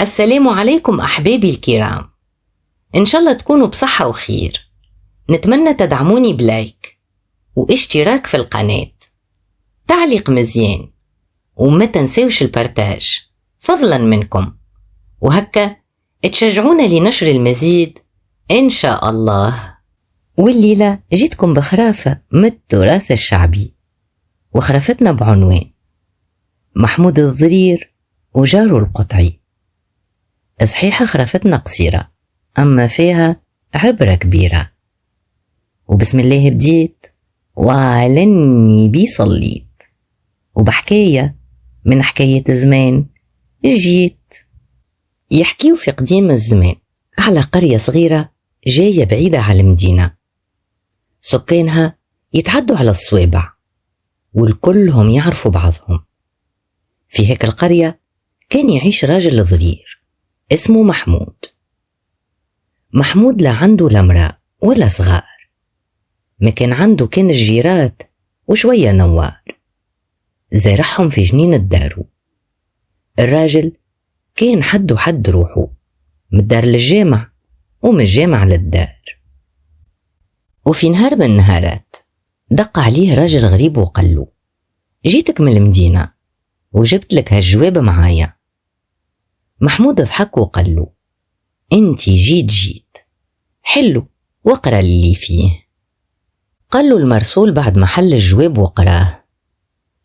السلام عليكم أحبابي الكرام، إن شاء الله تكونوا بصحة وخير. نتمنى تدعموني بلايك واشتراك في القناة، تعليق مزيان، وما تنسوش البارتاج فضلا منكم، وهكا تشجعونا لنشر المزيد إن شاء الله. والليلة جيتكم بخرافة من التراث الشعبي، وخرافتنا بعنوان محمود الضرير وجاره القطعي. صحيح خرافتنا قصيرة أما فيها عبرة كبيرة. وبسم الله بديت وعلى النبي صليت، وبحكاية من حكاية زمان جيت. يحكيو في قديم الزمان على قرية صغيرة جاية بعيدة على المدينة، سكانها يتعدوا على الصوابع والكلهم يعرفوا بعضهم. في هيك القرية كان يعيش راجل ضرير اسمه محمود لا عنده لا امرأة ولا صغار، ما كان عنده كان الجيرات وشوية نوار زارعهم في جنين الدارو. الراجل كان حده حد روحه، من الدار للجامع ومن الجامع للدار. وفي نهار من النهارات دق عليه راجل غريب وقال له: جيتك من المدينة وجبت لك هالجواب معايا. محمود ضحك وقال له: انتي جيت حلو واقرأ اللي فيه. قال له المرسول بعد ما حل الجواب وقراه: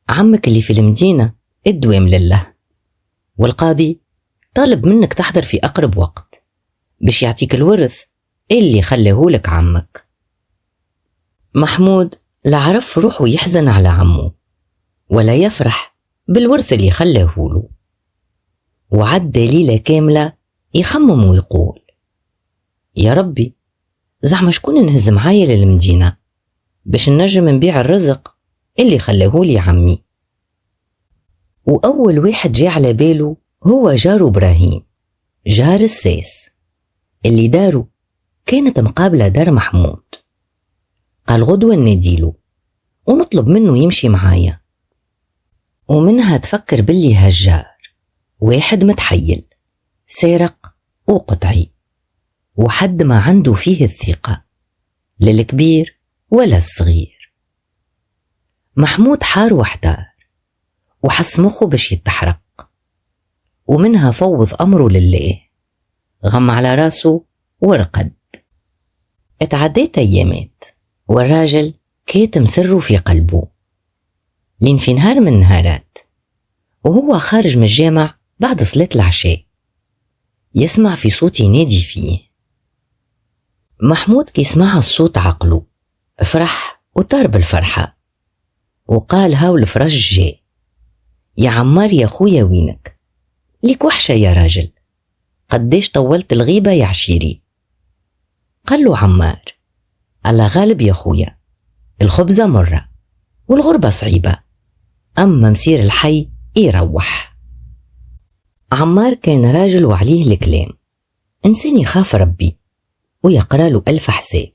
عمك اللي في المدينة الدوام لله، والقاضي طالب منك تحضر في أقرب وقت باش يعطيك الورث اللي خليهولك عمك. محمود لا عرف روحه يحزن على عمه ولا يفرح بالورث اللي خليهوله، وعدى ليلة كاملة يخمم ويقول: يا ربي، زعما شكون نهز معايا للمدينة باش نجم نبيع الرزق اللي خليهولي عمي. وأول واحد جاء على باله هو جاره إبراهيم، جار الساس اللي داره كانت مقابلة دار محمود. قال: غدوة نديله ونطلب منه يمشي معايا. ومنها تفكر باللي هالجار واحد متحيل سارق وقطعي، وحد ما عنده فيه الثقة للكبير ولا الصغير. محمود حار واحتار وحس مخه باش يتحرق، ومنها فوض أمره لله، غم على راسه ورقد. اتعديت أيامات والراجل كاتم سره في قلبه، لين في نهار من نهارات وهو خارج من الجامع بعد صلاة العشاء يسمع في صوت ينادي فيه. محمود كي سمع الصوت عقله فرح وطار بالفرحة، وقال: هاو الفرج جاء. يا عمار يا خويا وينك؟ ليك وحشة يا راجل، قديش طولت الغيبة يا عشيري. قال له عمار: الله غالب يا خويا، الخبزة مرة والغربة صعيبة، أما مسير الحي يروح. عمار كان راجل وعليه الكلام، إنسان يخاف ربي ويقرأ له 1000 حساب،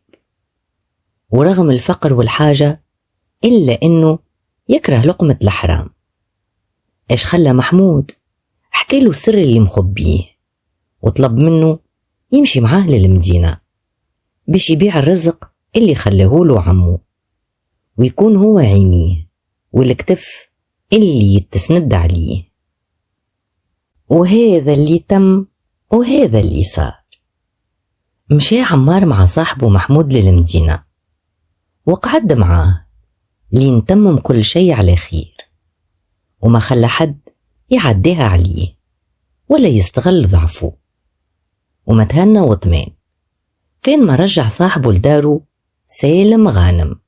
ورغم الفقر والحاجة إلا إنه يكره لقمة الحرام. إيش خلى محمود حكى له السر اللي مخبيه، وطلب منه يمشي معاه للمدينة باش يبيع الرزق اللي خليهوله عمه، ويكون هو عينيه والكتف اللي يتسند عليه. وهذا اللي تم وهذا اللي صار. مشى عمار مع صاحبه محمود للمدينة وقعد معاه لين تمم كل شيء على خير، وما خلى حد يعديها عليه ولا يستغل ضعفه، وما تهنى وطمان. كان ما رجع صاحبه لداره سالم غانم.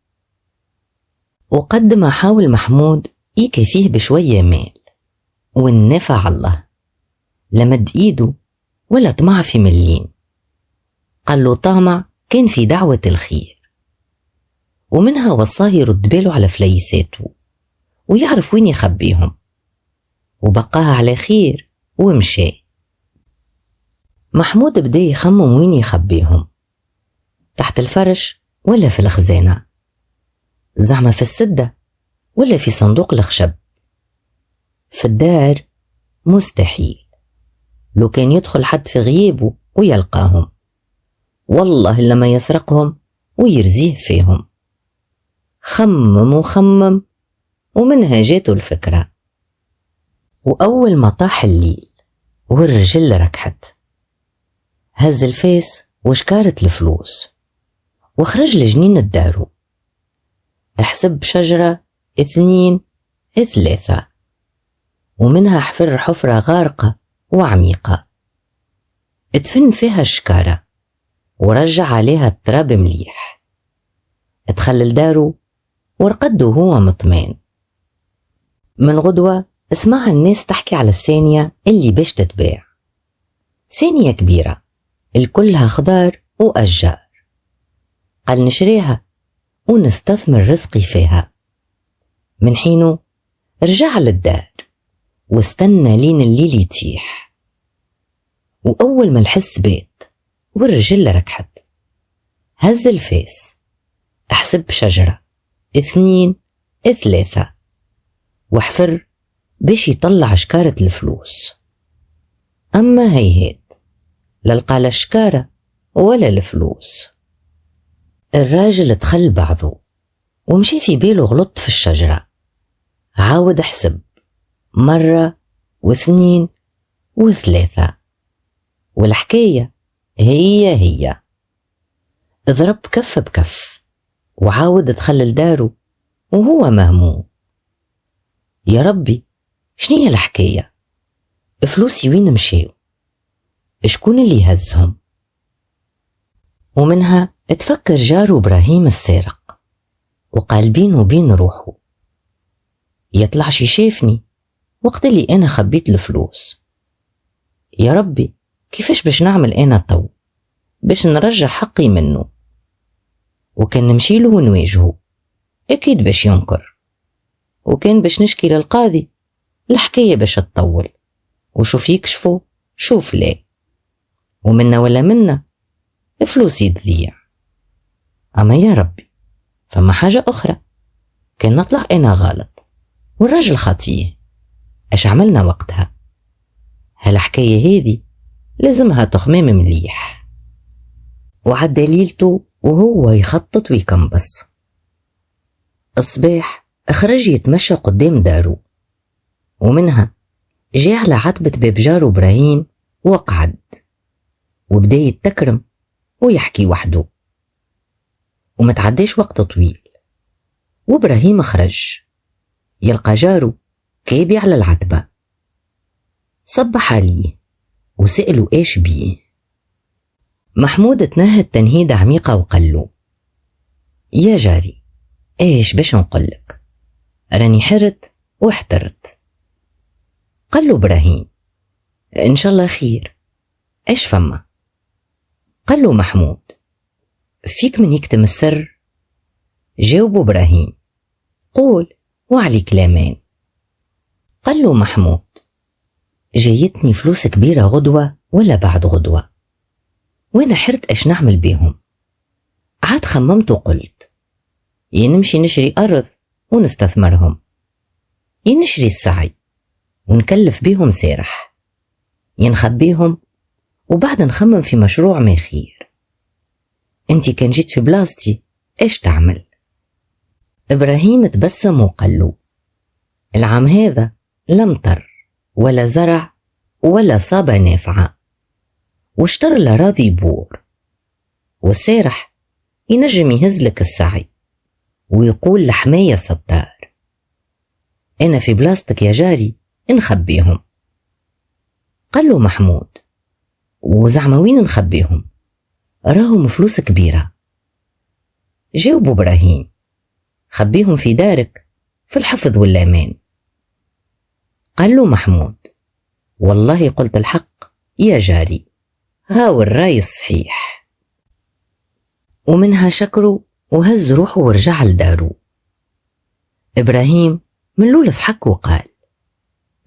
وقد ما حاول محمود يكفيه بشوية مال والنفع الله، لمد ايده ولا طمع في مليم. قال له طامع كان في دعوة الخير، ومنها وصاه يرد باله على فليساته ويعرف وين يخبيهم، وبقاها على خير ومشى. محمود بدا يخمم وين يخبيهم، تحت الفرش ولا في الخزانة، زعما في السدة ولا في صندوق الخشب. في الدار مستحيل، لو كان يدخل حد في غيابه ويلقاهم، والله لما يسرقهم ويرزيه فيهم. خمم وخمم ومنها جاته الفكرة. وأول ما طاح الليل والرجل ركحت، هز الفاس وشكارت الفلوس وخرج لجنين الدارو. احسب شجرة 2 3 ومنها حفر حفرة غارقة وعميقة، ادفن فيها الشكارة ورجع عليها التراب مليح. ادخل الدارو ورقد هو مطمئن. من غدوة اسمع الناس تحكي على الثانية اللي باش تتباع، ثانية كبيرة الكلها خضار وأشجار. قال نشريها ونستثمر رزقي فيها. من حينه رجع للدار واستنى لين الليل يتيح. وأول ما الحس بيت والرجل ركحت، هز الفاس احسب شجرة 2 3 وحفر باش يطلع شكارة الفلوس. أما هيهات للقى لا الشكارة ولا الفلوس. الراجل دخل بعضه ومشي في باله غلط في الشجرة. عاود حسب 1 و2 و3 والحكاية هي ضرب كف بكف. وعاود دخل لداره وهو مهموم. يا ربي شنية الحكاية؟ فلوسي وين مشيو؟ شكون اللي هزهم؟ ومنها تفكر جاره إبراهيم السارق وقال بينه وبين روحه، يطلع شي شافني وقت اللي أنا خبيت الفلوس. يا ربي كيفاش باش نعمل أنا تو باش نرجع حقي منه؟ وكان نمشيله ونواجهه أكيد باش ينكر، وكان باش نشكي للقاضي الحكاية باش تطول، وشوف يكشفوا شوف لا، ومنا ولا منا فلوسي تضيع. أما يا ربي فما حاجة أخرى، كان نطلع أنا غلط والراجل خطيه، أش عملنا وقتها؟ هالحكاية هذه لازمها تخمام مليح. وعدى ليلته وهو يخطط ويكنبص. الصباح خرج يتمشى قدام داره، ومنها جاء على عتبة باب جاره إبراهيم وقعد وبدا يتكرم ويحكي وحده. ومتعداش وقت طويل وإبراهيم خرج يلقى جاره كابي على العتبة. صبح عليه وسأله ايش بيه. محمود تنهد تنهيدة عميقة وقال له، يا جاري ايش باش نقولك، راني حرت واحترت. قال له إبراهيم، إن شاء الله خير، إيش فما؟ قال له محمود، فيك من يكتم السر؟ جاوب إبراهيم، قول وعليك لامان. قال له محمود، جايتني فلوس كبيرة غدوة ولا بعد غدوة، وانا حرت ايش نعمل بيهم. عاد خممت وقلت يا نمشي نشري أرض ونستثمرهم، يا نشري السعي ونكلف بيهم سارح، يا نخبيهم وبعد نخمم في مشروع ما خير. انتي كان جيت في بلاستي ايش تعمل؟ إبراهيم تبسم وقال له، العام هذا لا مطر ولا زرع ولا صابة نافعة، واشتر الأراضي بور، والسارح ينجم يهزلك السعي ويقول لحماية ستار. أنا في بلاستك يا جاري نخبيهم. قال له محمود، وزعما وين نخبيهم؟ راهم فلوس كبيرة. جاوب إبراهيم، خبيهم في دارك في الحفظ والأمان. قال له محمود، والله قلت الحق يا جاري، هاو الراي الصحيح. ومنها شكره وهز روحه ورجع لداره. إبراهيم من لول ضحك وقال،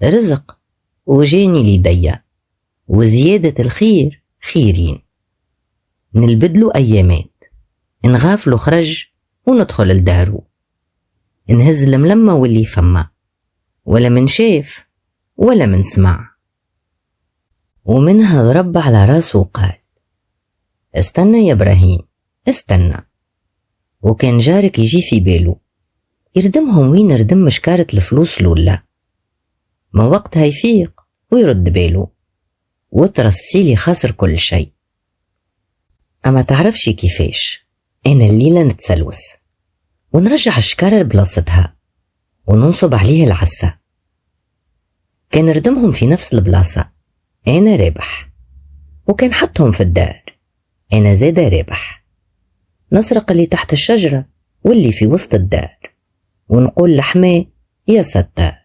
رزق وجاني ليديا، وزيادة الخير خيرين، نلبدلو أيامات، نغافلو خرج وندخل لدارو، نهز الملمة واللي فما، ولا من شاف ولا من سمع. ومنها ضرب على راسه وقال: استنى يا إبراهيم، استنى. وكان جارك يجي في باله يردمهم وين يردم شكارة الفلوس لولا، ما وقتها يفيق ويرد باله وترسيلي خاسر كل شيء. أما تعرفش كيفاش أنا الليلة نتسلوس ونرجع الشكارة لبلاصتها وننصب عليها العسة. كان ردمهم في نفس البلاصة أنا رابح، وكان حطهم في الدار أنا زادة رابح. نسرق اللي تحت الشجرة واللي في وسط الدار ونقول لحماه يا ستار.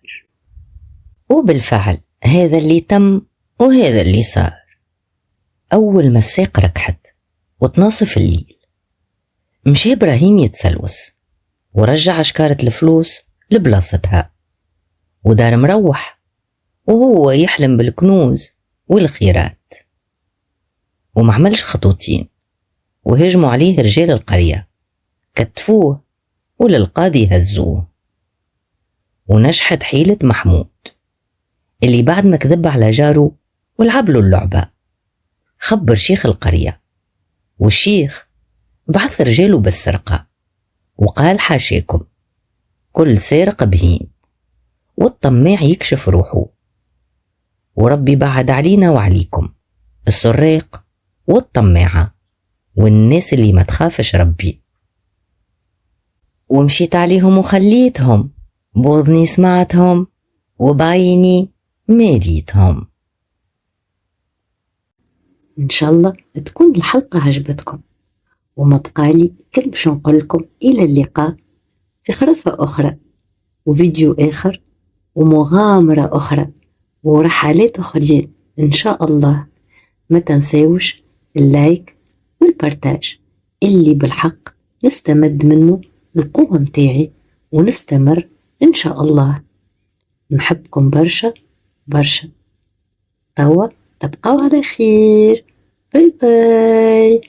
وبالفعل هذا اللي تم وهذا اللي صار. أول ما الساق ركحت وتناصف الليل مشي إبراهيم يتسلوس ورجع شكارة الفلوس لبلاصتها ودار مروح وهو يحلم بالكنوز والخيرات. ومعملش خطوتين وهجموا عليه رجال القرية، كتفوه وللقاضي هزوه. ونجحت حيلة محمود اللي بعد ما كذب على جاره ولعبله اللعبة خبر شيخ القرية، والشيخ بعث رجاله بالسرقة وقال: حاشاكم، كل سارق بهيم والطماع يكشف روحه، وربي بعد علينا وعليكم السراق والطماعة والناس اللي ما تخافش ربي. ومشيت عليهم وخليتهم، بوذني سمعتهم وبعيني ماريتهم. إن شاء الله تكون الحلقة عجبتكم، وما بقالي كل باش نقولكم إلى اللقاء في خرافة أخرى وفيديو آخر ومغامرة أخرى ورحلات أخرين إن شاء الله. ما تنساوش اللايك والبارتاج اللي بالحق نستمد منه القوة متاعي ونستمر إن شاء الله. نحبكم برشا برشا. توا تبقوا على خير. باي باي.